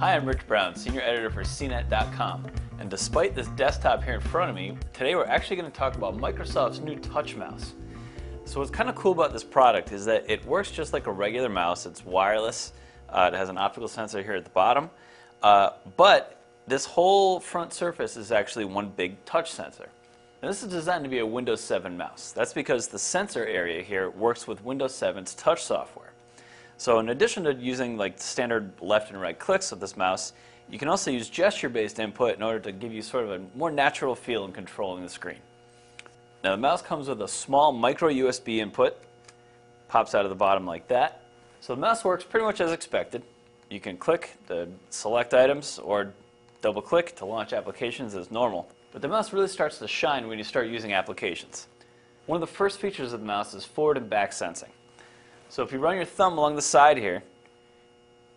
Hi, I'm Rich Brown, Senior Editor for CNET.com. And despite this desktop here in front of me, today we're actually going to talk about Microsoft's new touch mouse. So what's kind of cool about this product is that it works just like a regular mouse. It's wireless. It has an optical sensor here at the bottom. But this whole front surface is actually one big touch sensor. Now, this is designed to be a Windows 7 mouse. That's because the sensor area here works with Windows 7's touch software. So in addition to using like standard left and right clicks of this mouse, you can also use gesture-based input in order to give you sort of a more natural feel in controlling the screen. Now the mouse comes with a small micro USB input, pops out of the bottom like that. So the mouse works pretty much as expected. You can click to select items or double click to launch applications as normal. But the mouse really starts to shine when you start using applications. One of the first features of the mouse is forward and back sensing. So if you run your thumb along the side here,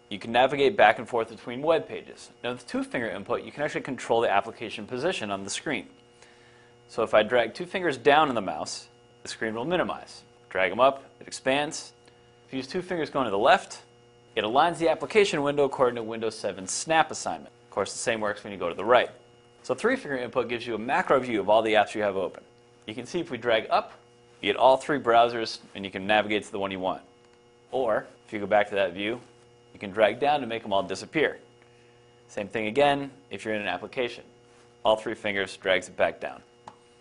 you can navigate back and forth between web pages. Now with two-finger input, you can actually control the application position on the screen. So if I drag two fingers down on the mouse, the screen will minimize. Drag them up, it expands. If you use two fingers going to the left, it aligns the application window according to Windows 7's snap assignment. Of course, the same works when you go to the right. So three-finger input gives you a macro view of all the apps you have open. You can see if we drag up, you get all three browsers and you can navigate to the one you want. Or, if you go back to that view, you can drag down to make them all disappear. Same thing again if you're in an application. All three fingers drags it back down.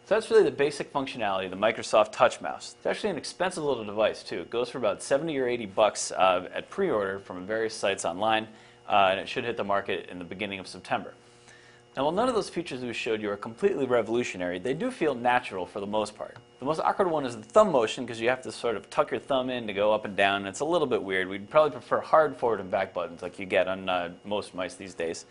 So that's really the basic functionality of the Microsoft Touch Mouse. It's actually an expensive little device too. It goes for about 70 or 80 bucks at pre-order from various sites online, and it should hit the market in the beginning of September. Now, while none of those features we showed you are completely revolutionary, they do feel natural for the most part. The most awkward one is the thumb motion, because you have to sort of tuck your thumb in to go up and down, and it's a little bit weird. We'd probably prefer hard forward and back buttons like you get on most mice these days.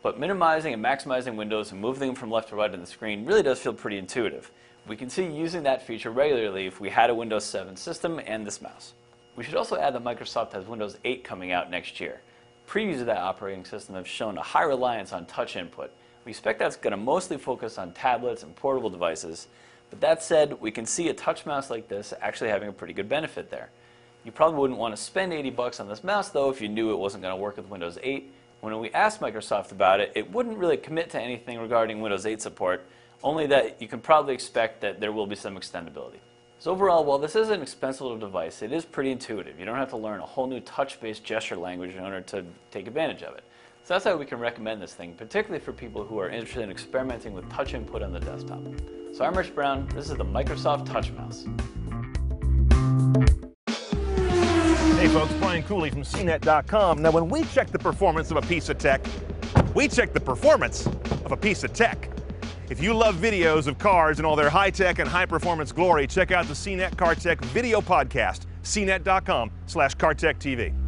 But minimizing and maximizing windows and moving them from left to right on the screen really does feel pretty intuitive. We can see using that feature regularly if we had a Windows 7 system and this mouse. We should also add that Microsoft has Windows 8 coming out next year. Previews of that operating system have shown a high reliance on touch input. We expect that's going to mostly focus on tablets and portable devices, but that said, we can see a touch mouse like this actually having a pretty good benefit there. You probably wouldn't want to spend 80 bucks on this mouse though if you knew it wasn't going to work with Windows 8. When we asked Microsoft about it, it wouldn't really commit to anything regarding Windows 8 support, only that you can probably expect that there will be some extendability. So overall, while this is an expensive little device, it is pretty intuitive. You don't have to learn a whole new touch-based gesture language in order to take advantage of it. So that's how we can recommend this thing, particularly for people who are interested in experimenting with touch input on the desktop. So I'm Rich Brown. This is the Microsoft Touch Mouse. Hey folks, Brian Cooley from CNET.com. Now when we check the performance of a piece of tech, we check the performance of a piece of tech. If you love videos of cars and all their high-tech and high-performance glory, check out the CNET CarTech video podcast, cnet.com/CarTechTV.